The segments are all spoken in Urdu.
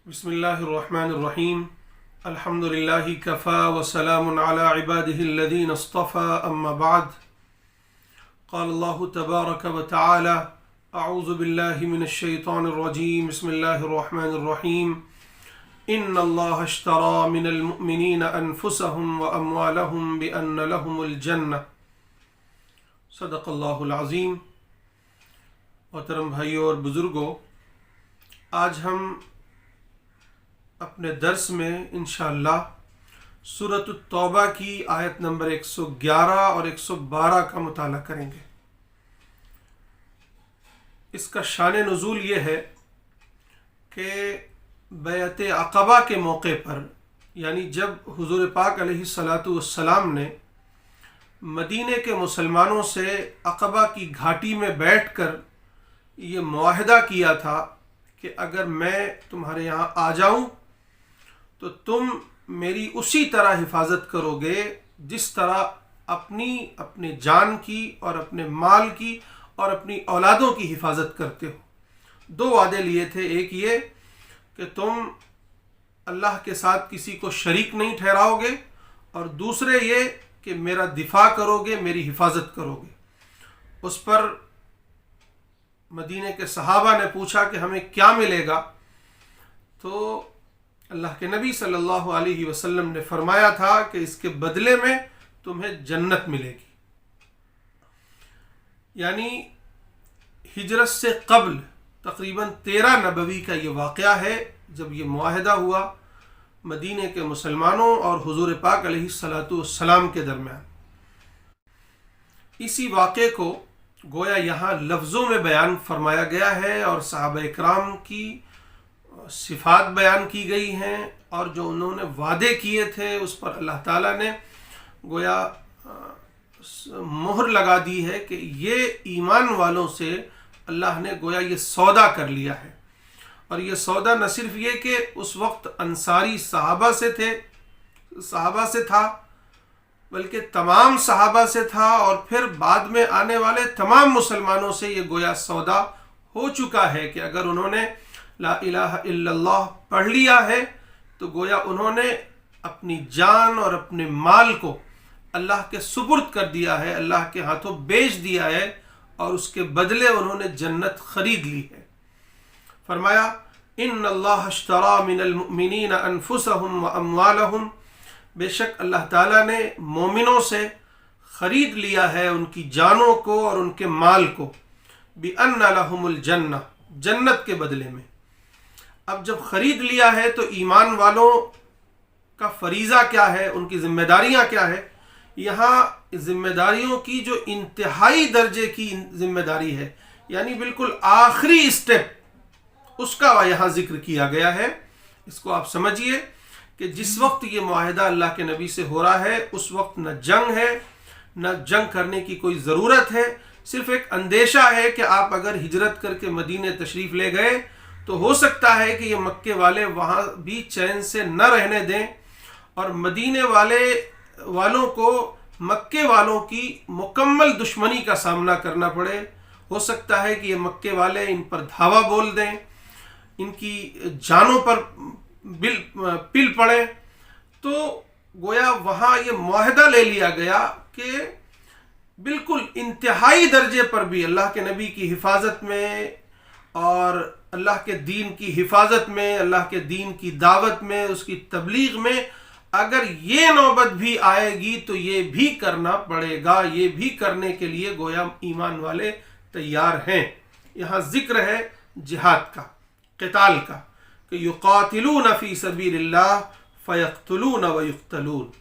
بسم الله الرحمن الرحيم الحمد لله كفى وسلام على عباده الذين اصطفى أما بعد قال الله تبارك وتعالى أعوذ بالله من الشيطان الرجيم بسم الله الرحمن الرحيم إن الله اشترى من المؤمنين أنفسهم وأموالهم بأن لهم الجنة صدق الله العظيم. محترم بھائیوں اور بزرگوں، آج ہم اپنے درس میں انشاءاللہ سورۃ التوبہ کی آیت نمبر 111 اور 112 کا مطالعہ کریں گے. اس کا شان نزول یہ ہے کہ بیعت عقبہ کے موقع پر، یعنی جب حضور پاک علیہ الصلاۃ والسلام نے مدینے کے مسلمانوں سے عقبہ کی گھاٹی میں بیٹھ کر یہ معاہدہ کیا تھا کہ اگر میں تمہارے یہاں آ جاؤں تو تم میری اسی طرح حفاظت کرو گے جس طرح اپنے جان کی اور اپنے مال کی اور اپنی اولادوں کی حفاظت کرتے ہو. دو وعدے لیے تھے، ایک یہ کہ تم اللہ کے ساتھ کسی کو شریک نہیں ٹھہراؤ گے، اور دوسرے یہ کہ میرا دفاع کرو گے، میری حفاظت کرو گے. اس پر مدینے کے صحابہ نے پوچھا کہ ہمیں کیا ملے گا، تو اللہ کے نبی صلی اللہ علیہ وسلم نے فرمایا تھا کہ اس کے بدلے میں تمہیں جنت ملے گی. یعنی ہجرت سے قبل تقریباً 13 نبوی کا یہ واقعہ ہے، جب یہ معاہدہ ہوا مدینے کے مسلمانوں اور حضور پاک علیہ الصلاۃ والسلام کے درمیان. اسی واقعے کو گویا یہاں لفظوں میں بیان فرمایا گیا ہے، اور صحابہ اکرام کی صفات بیان کی گئی ہیں، اور جو انہوں نے وعدے کیے تھے اس پر اللہ تعالیٰ نے گویا مہر لگا دی ہے کہ یہ ایمان والوں سے اللہ نے گویا یہ سودا کر لیا ہے. اور یہ سودا نہ صرف یہ کہ اس وقت انصاری صحابہ سے تھا، بلکہ تمام صحابہ سے تھا، اور پھر بعد میں آنے والے تمام مسلمانوں سے یہ گویا سودا ہو چکا ہے کہ اگر انہوں نے لا الہ الا اللہ پڑھ لیا ہے تو گویا انہوں نے اپنی جان اور اپنے مال کو اللہ کے سپرد کر دیا ہے، اللہ کے ہاتھوں بیچ دیا ہے، اور اس کے بدلے انہوں نے جنت خرید لی ہے. فرمایا ان اللہ اشترى من المؤمنین انفسهم واموالهم، بے شک اللہ تعالیٰ نے مومنوں سے خرید لیا ہے ان کی جانوں کو اور ان کے مال کو، بِأَنَّ لَهُمُ الْجَنَّةِ، جنت کے بدلے میں. اب جب خرید لیا ہے تو ایمان والوں کا فریضہ کیا ہے، ان کی ذمہ داریاں کیا ہے. یہاں ذمہ داریوں کی جو انتہائی درجے کی ذمہ داری ہے، یعنی بالکل آخری اسٹیپ، اس کا یہاں ذکر کیا گیا ہے. اس کو آپ سمجھیے کہ جس وقت یہ معاہدہ اللہ کے نبی سے ہو رہا ہے اس وقت نہ جنگ ہے، نہ جنگ کرنے کی کوئی ضرورت ہے. صرف ایک اندیشہ ہے کہ آپ اگر ہجرت کر کے مدینے تشریف لے گئے تو ہو سکتا ہے کہ یہ مکے والے وہاں بھی چین سے نہ رہنے دیں، اور مدینے والوں کو مکے والوں کی مکمل دشمنی کا سامنا کرنا پڑے. ہو سکتا ہے کہ یہ مکے والے ان پر دھاوا بول دیں، ان کی جانوں پر پل پڑے. تو گویا وہاں یہ معاہدہ لے لیا گیا کہ بالکل انتہائی درجے پر بھی اللہ کے نبی کی حفاظت میں اور اللہ کے دین کی حفاظت میں، اللہ کے دین کی دعوت میں، اس کی تبلیغ میں اگر یہ نوبت بھی آئے گی تو یہ بھی کرنا پڑے گا. یہ بھی کرنے کے لیے گویا ایمان والے تیار ہیں. یہاں ذکر ہے جہاد کا، قتال کا، کہ یقاتلون فی سبیل اللہ فیقتلون ویقتلون،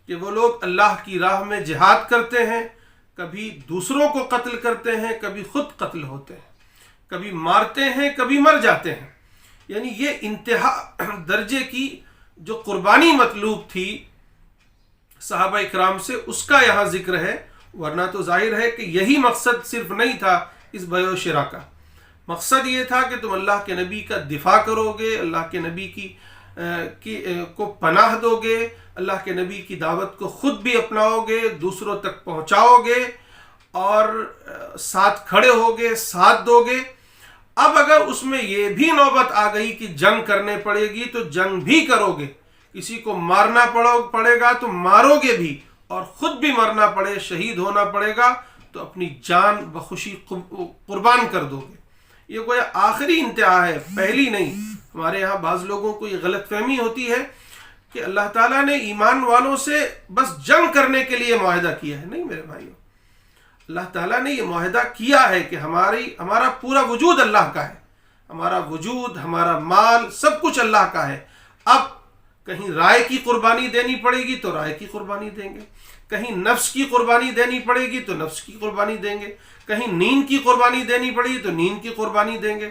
کہ وہ لوگ اللہ کی راہ میں جہاد کرتے ہیں، کبھی دوسروں کو قتل کرتے ہیں، کبھی خود قتل ہوتے ہیں، کبھی مارتے ہیں، کبھی مر جاتے ہیں. یعنی یہ انتہا درجے کی جو قربانی مطلوب تھی صحابہ اکرام سے، اس کا یہاں ذکر ہے. ورنہ تو ظاہر ہے کہ یہی مقصد صرف نہیں تھا اس بیع و شراء کا. مقصد یہ تھا کہ تم اللہ کے نبی کا دفاع کرو گے، اللہ کے نبی کو پناہ دو گے، اللہ کے نبی کی دعوت کو خود بھی اپناؤ گے، دوسروں تک پہنچاؤ گے، اور ساتھ کھڑے ہوگے، ساتھ دو گے. اب اگر اس میں یہ بھی نوبت آ گئی کہ جنگ کرنے پڑے گی تو جنگ بھی کرو گے، کسی کو مارنا پڑے گا تو مارو گے بھی، اور خود بھی مرنا پڑے، شہید ہونا پڑے گا تو اپنی جان بخوشی قربان کر دو گے۔ یہ گویا آخری انتہا ہے، پہلی نہیں۔ ہمارے یہاں بعض لوگوں کو یہ غلط فہمی ہوتی ہے کہ اللہ تعالیٰ نے ایمان والوں سے بس جنگ کرنے کے لیے معاہدہ کیا ہے۔ نہیں میرے بھائیوں، اللہ تعالیٰ نے یہ معاہدہ کیا ہے کہ ہمارا پورا وجود اللہ کا ہے، ہمارا وجود، ہمارا مال، سب کچھ اللہ کا ہے۔ اب کہیں رائے کی قربانی دینی پڑے گی تو رائے کی قربانی دیں گے، کہیں نفس کی قربانی دینی پڑے گی تو نفس کی قربانی دیں گے، کہیں نیند کی قربانی دینی پڑے گی تو نیند کی قربانی دیں گے،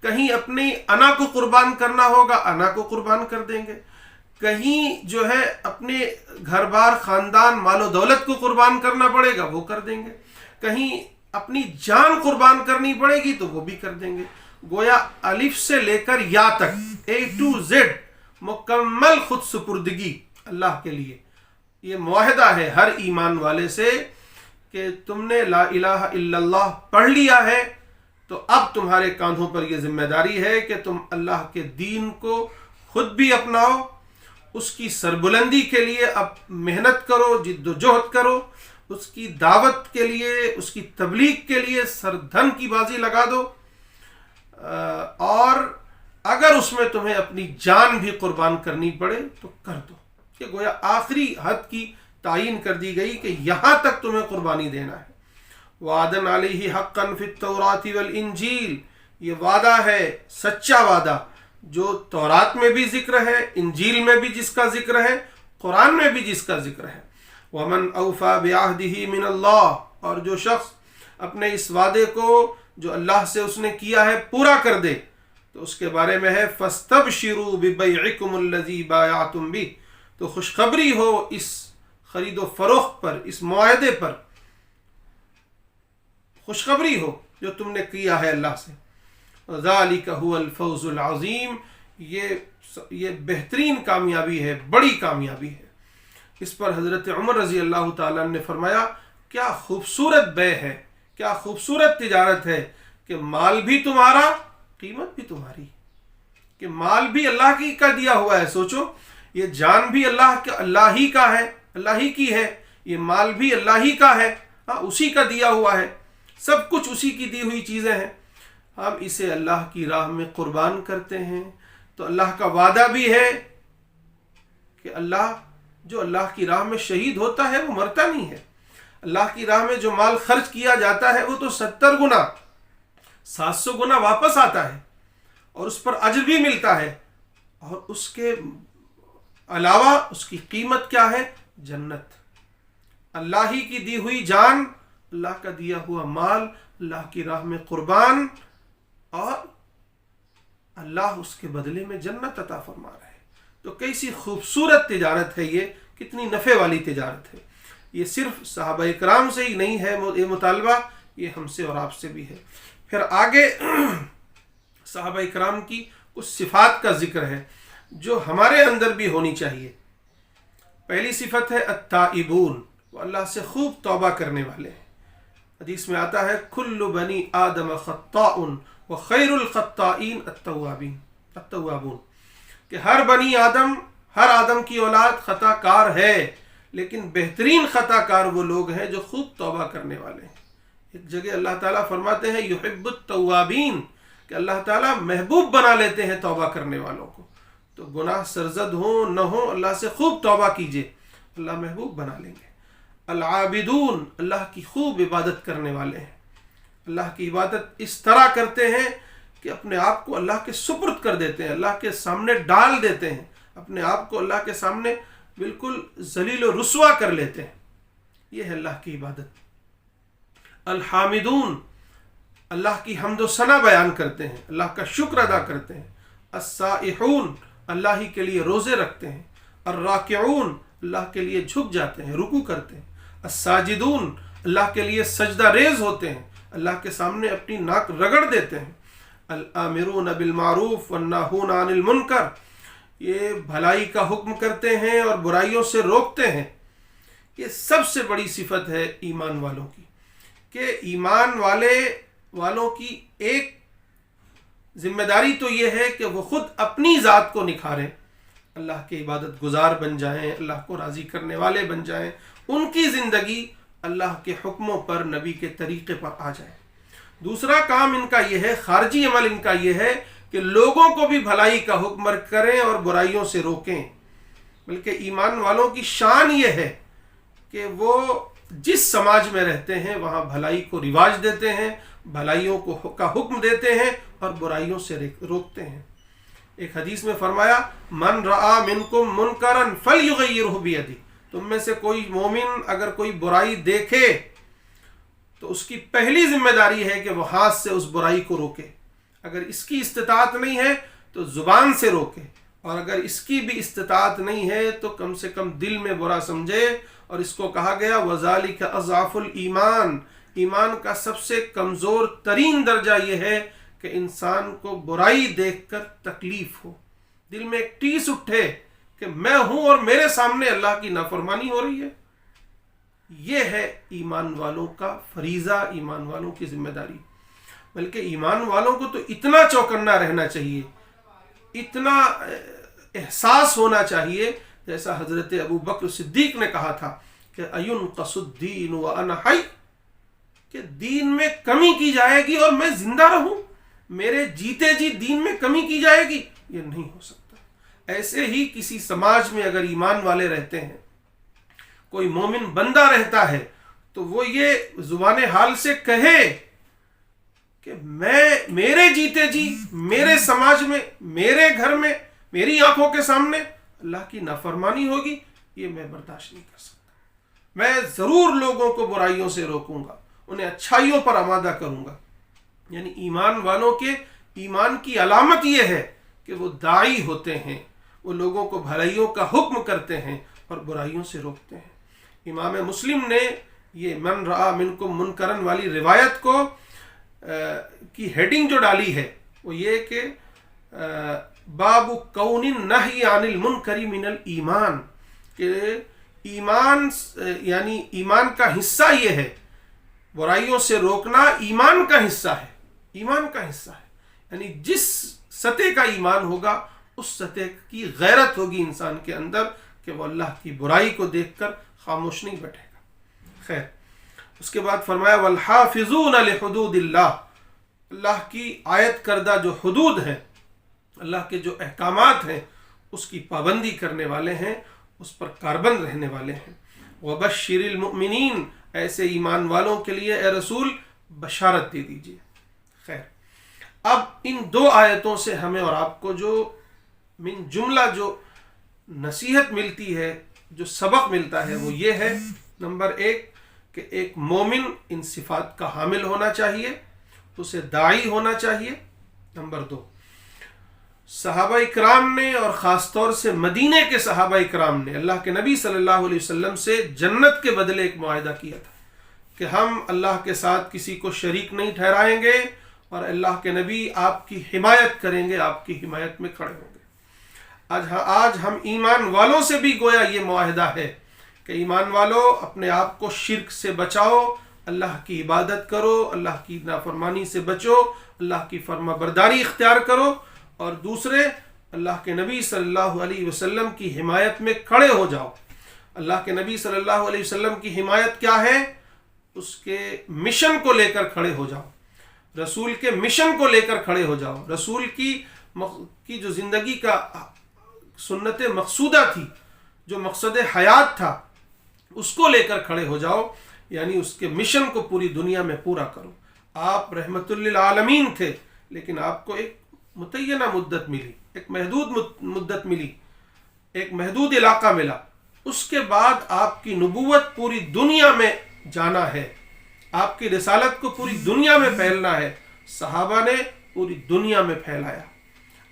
کہیں اپنی انا کو قربان کرنا ہوگا انا کو قربان کر دیں گے، کہیں جو ہے اپنے گھر بار، خاندان، مال و دولت کو قربان کرنا پڑے گا وہ کر دیں گے، کہیں اپنی جان قربان کرنی پڑے گی تو وہ بھی کر دیں گے۔ گویا الف سے لے کر یا تک، A to Z مکمل خود سپردگی اللہ کے لیے۔ یہ معاہدہ ہے ہر ایمان والے سے کہ تم نے لا الہ الا اللہ پڑھ لیا ہے تو اب تمہارے کاندھوں پر یہ ذمہ داری ہے کہ تم اللہ کے دین کو خود بھی اپناؤ، اس کی سربلندی کے لیے اب محنت کرو، جد و جہد کرو، اس کی دعوت کے لیے، اس کی تبلیغ کے لیے سر دھن کی بازی لگا دو، اور اگر اس میں تمہیں اپنی جان بھی قربان کرنی پڑے تو کر دو۔ کہ گویا آخری حد کی تعین کر دی گئی کہ یہاں تک تمہیں قربانی دینا ہے۔ وعدن علیہ حقا فی التوراۃ والانجیل، یہ وعدہ ہے، سچا وعدہ، جو تورات میں بھی ذکر ہے، انجیل میں بھی جس کا ذکر ہے، قرآن میں بھی جس کا ذکر ہے۔ ومن اوفی بعہدہ من اللہ، اور جو شخص اپنے اس وعدے کو جو اللہ سے اس نے کیا ہے پورا کر دے تو اس کے بارے میں ہے فاستبشروا ببیعکم الذی بایعتم بہ، تو خوشخبری ہو اس خرید و فروخت پر، اس معاہدے پر خوشخبری ہو جو تم نے کیا ہے اللہ سے۔ ذالک هو الفوز العظیم، یہ بہترین کامیابی ہے، بڑی کامیابی ہے۔ اس پر حضرت عمر رضی اللہ تعالیٰ نے فرمایا کیا خوبصورت بے ہے، کیا خوبصورت تجارت ہے کہ مال بھی تمہارا، قیمت بھی تمہاری، کہ مال بھی اللہ کی کا دیا ہوا ہے۔ سوچو، یہ جان بھی اللہ ہی کا ہے، اللہ ہی کی ہے، یہ مال بھی اللہ ہی کا ہے، اسی کا دیا ہوا ہے، سب کچھ اسی کی دی ہوئی چیزیں ہیں۔ ہم اسے اللہ کی راہ میں قربان کرتے ہیں تو اللہ کا وعدہ بھی ہے کہ جو اللہ کی راہ میں شہید ہوتا ہے وہ مرتا نہیں ہے۔ اللہ کی راہ میں جو مال خرچ کیا جاتا ہے وہ تو 70 گنا 700 گنا واپس آتا ہے اور اس پر اجر بھی ملتا ہے، اور اس کے علاوہ اس کی قیمت کیا ہے؟ جنت۔ اللہ ہی کی دی ہوئی جان، اللہ کا دیا ہوا مال اللہ کی راہ میں قربان، اور اللہ اس کے بدلے میں جنت عطا فرما رہا ہے۔ تو کیسی خوبصورت تجارت ہے یہ، کتنی نفع والی تجارت ہے۔ یہ صرف صحابہ اکرام سے ہی نہیں ہے یہ مطالبہ، یہ ہم سے اور آپ سے بھی ہے۔ پھر آگے صحابہ اکرام کی کچھ صفات کا ذکر ہے جو ہمارے اندر بھی ہونی چاہیے۔ پہلی صفت ہے التائبون، وہ اللہ سے خوب توبہ کرنے والے ہیں۔ حدیث میں آتا ہے کل بنی آدم خطاء وخیر الخطائین التوابون، کہ ہر بنی آدم، ہر آدم کی اولاد خطا کار ہے، لیکن بہترین خطا کار وہ لوگ ہیں جو خوب توبہ کرنے والے ہیں۔ ایک جگہ اللہ تعالیٰ فرماتے ہیں یحب التوابین، کہ اللہ تعالیٰ محبوب بنا لیتے ہیں توبہ کرنے والوں کو۔ تو گناہ سرزد ہوں نہ ہوں، اللہ سے خوب توبہ کیجئے، اللہ محبوب بنا لیں گے۔ العابدون، اللہ کی خوب عبادت کرنے والے ہیں، اللہ کی عبادت اس طرح کرتے ہیں کہ اپنے آپ کو اللہ کے سپرد کر دیتے ہیں، اللہ کے سامنے ڈال دیتے ہیں، اپنے آپ کو اللہ کے سامنے بالکل ذلیل و رسوا کر لیتے ہیں۔ یہ ہے اللہ کی عبادت۔ الحامدون، اللہ کی حمد و ثنا بیان کرتے ہیں، اللہ کا شکر ادا کرتے ہیں۔ السائحون، اللہ ہی کے لیے روزے رکھتے ہیں۔ الراکعون، اللہ کے لیے جھک جاتے ہیں، رکوع کرتے ہیں۔ الساجدون، اللہ کے لیے سجدہ ریز ہوتے ہیں، اللہ کے سامنے اپنی ناک رگڑ دیتے ہیں۔ الآمرون بالمعروف والناہون عن المنکر، یہ بھلائی کا حکم کرتے ہیں اور برائیوں سے روکتے ہیں۔ یہ سب سے بڑی صفت ہے ایمان والوں کی، کہ ایمان والوں کی ایک ذمہ داری تو یہ ہے کہ وہ خود اپنی ذات کو نکھاریں، اللہ کے عبادت گزار بن جائیں، اللہ کو راضی کرنے والے بن جائیں، ان کی زندگی اللہ کے حکموں پر، نبی کے طریقے پر آ جائے۔ دوسرا کام ان کا یہ ہے، خارجی عمل ان کا یہ ہے کہ لوگوں کو بھی بھلائی کا حکم کریں اور برائیوں سے روکیں۔ بلکہ ایمان والوں کی شان یہ ہے کہ وہ جس سماج میں رہتے ہیں وہاں بھلائی کو رواج دیتے ہیں، بھلائیوں کا حکم دیتے ہیں اور برائیوں سے روکتے ہیں۔ ایک حدیث میں فرمایا، من رعا منکم منکرا فلیغیرہ بیدہ، تم میں سے کوئی مومن اگر کوئی برائی دیکھے تو اس کی پہلی ذمہ داری ہے کہ وہ ہاتھ سے اس برائی کو روکے۔ اگر اس کی استطاعت نہیں ہے تو زبان سے روکے، اور اگر اس کی بھی استطاعت نہیں ہے تو کم سے کم دل میں برا سمجھے۔ اور اس کو کہا گیا وَذَلِكَ أَضْعَفُ الْإِيمَانِ، ایمان کا سب سے کمزور ترین درجہ یہ ہے کہ انسان کو برائی دیکھ کر تکلیف ہو، دل میں ایک ٹیس اٹھے کہ میں ہوں اور میرے سامنے اللہ کی نافرمانی ہو رہی ہے۔ یہ ہے ایمان والوں کا فریضہ، ایمان والوں کی ذمہ داری۔ بلکہ ایمان والوں کو تو اتنا چوکنا رہنا چاہیے، اتنا احساس ہونا چاہیے، جیسا حضرت ابو بکر صدیق نے کہا تھا کہ اَيُنْقَصُ الدِّينُ وَأَنَا حَيٌّ، کہ دین میں کمی کی جائے گی اور میں زندہ رہوں، میرے جیتے جی دین میں کمی کی جائے گی، یہ نہیں ہو سکتا۔ ایسے ہی کسی سماج میں اگر ایمان والے رہتے ہیں، کوئی مومن بندہ رہتا ہے، تو وہ یہ زبان حال سے کہے کہ میرے جیتے جی میرے سماج میں، میرے گھر میں، میری آنکھوں کے سامنے اللہ کی نافرمانی ہوگی، یہ میں برداشت نہیں کر سکتا۔ میں ضرور لوگوں کو برائیوں سے روکوں گا، انہیں اچھائیوں پر آمادہ کروں گا۔ یعنی ایمان والوں کے ایمان کی علامت یہ ہے کہ وہ داعی ہوتے ہیں، وہ لوگوں کو بھلائیوں کا حکم کرتے ہیں اور برائیوں سے روکتے ہیں۔ امام مسلم نے یہ من رعا منکم منکرن والی روایت کو کی ہیڈنگ جو ڈالی ہے وہ یہ کہ باب کون النہی عن المنکر من الایمان، کہ ایمان یعنی ایمان کا حصہ یہ ہے، برائیوں سے روکنا ایمان کا حصہ ہے، ایمان کا حصہ ہے۔ یعنی جس سطح کا ایمان ہوگا اس سطح کی غیرت ہوگی انسان کے اندر کہ وہ اللہ کی برائی کو دیکھ کر خاموش نہیں بیٹھے گا۔ خیر، اس کے بعد فرمایا والحافظون لحدود اللہ، اللہ کی عائد کردہ جو حدود ہیں، اللہ کے جو احکامات ہیں اس کی پابندی کرنے والے ہیں، اس پر کاربند رہنے والے ہیں۔ وبشر المؤمنین، ایسے ایمان والوں کے لیے اے رسول بشارت دے دیجیے۔ خیر، اب ان دو آیتوں سے ہمیں اور آپ کو جو من جملہ جو نصیحت ملتی ہے، جو سبق ملتا ہے وہ یہ ہے، نمبر ایک کہ ایک مومن ان صفات کا حامل ہونا چاہیے، اسے داعی ہونا چاہیے۔ نمبر دو، صحابہ اکرام نے اور خاص طور سے مدینے کے صحابہ اکرام نے اللہ کے نبی صلی اللہ علیہ وسلم سے جنت کے بدلے ایک معاہدہ کیا تھا کہ ہم اللہ کے ساتھ کسی کو شریک نہیں ٹھہرائیں گے اور اللہ کے نبی آپ کی حمایت کریں گے، آپ کی حمایت میں کھڑے ہوں گے۔ آج ہم ایمان والوں سے بھی گویا یہ معاہدہ ہے کہ ایمان والو اپنے آپ کو شرک سے بچاؤ، اللہ کی عبادت کرو، اللہ کی نافرمانی سے بچو، اللہ کی فرما برداری اختیار کرو، اور دوسرے اللہ کے نبی صلی اللہ علیہ وسلم کی حمایت میں کھڑے ہو جاؤ۔ اللہ کے نبی صلی اللہ علیہ وسلم کی حمایت کیا ہے؟ اس کے مشن کو لے کر کھڑے ہو جاؤ، رسول کے مشن کو لے کر کھڑے ہو جاؤ، رسول کی جو زندگی کا سنت مقصودہ تھی، جو مقصد حیات تھا، اس کو لے کر کھڑے ہو جاؤ، یعنی اس کے مشن کو پوری دنیا میں پورا کرو۔ آپ رحمت للعالمین تھے، لیکن آپ کو ایک متعینہ مدت ملی، ایک محدود مدت ملی، ایک محدود علاقہ ملا۔ اس کے بعد آپ کی نبوت پوری دنیا میں جانا ہے، آپ کی رسالت کو پوری دنیا میں پھیلنا ہے۔ صحابہ نے پوری دنیا میں پھیلایا۔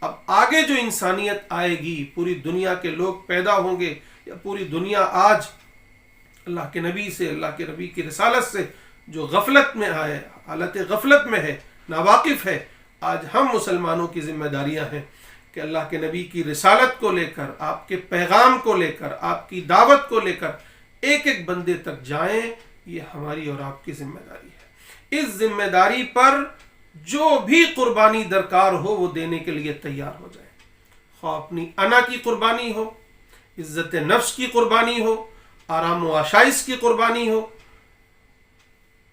اب آگے جو انسانیت آئے گی، پوری دنیا کے لوگ پیدا ہوں گے، یا پوری دنیا آج اللہ کے نبی سے، اللہ کے نبی کی رسالت سے جو غفلت میں آئے، حالت غفلت میں ہے، ناواقف ہے، آج ہم مسلمانوں کی ذمہ داریاں ہیں کہ اللہ کے نبی کی رسالت کو لے کر، آپ کے پیغام کو لے کر، آپ کی دعوت کو لے کر ایک ایک بندے تک جائیں۔ یہ ہماری اور آپ کی ذمہ داری ہے۔ اس ذمہ داری پر جو بھی قربانی درکار ہو وہ دینے کے لیے تیار ہو جائے، خواہ اپنی انا کی قربانی ہو، عزت نفس کی قربانی ہو، آرام و آشائش کی قربانی ہو،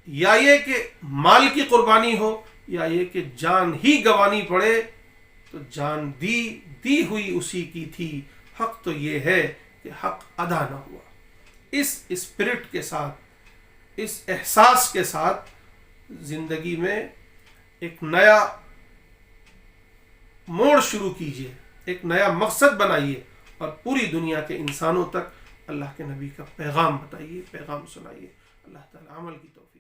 یا یہ کہ مال کی قربانی ہو، یا یہ کہ جان ہی گوانی پڑے، تو جان دی ہوئی اسی کی تھی، حق تو یہ ہے کہ حق ادا نہ ہوا۔ اس اسپرٹ کے ساتھ، اس احساس کے ساتھ زندگی میں ایک نیا موڑ شروع کیجئے، ایک نیا مقصد بنائیے، اور پوری دنیا کے انسانوں تک اللہ کے نبی کا پیغام بتائیے، پیغام سنائیے۔ اللہ تعالی عمل کی توفیق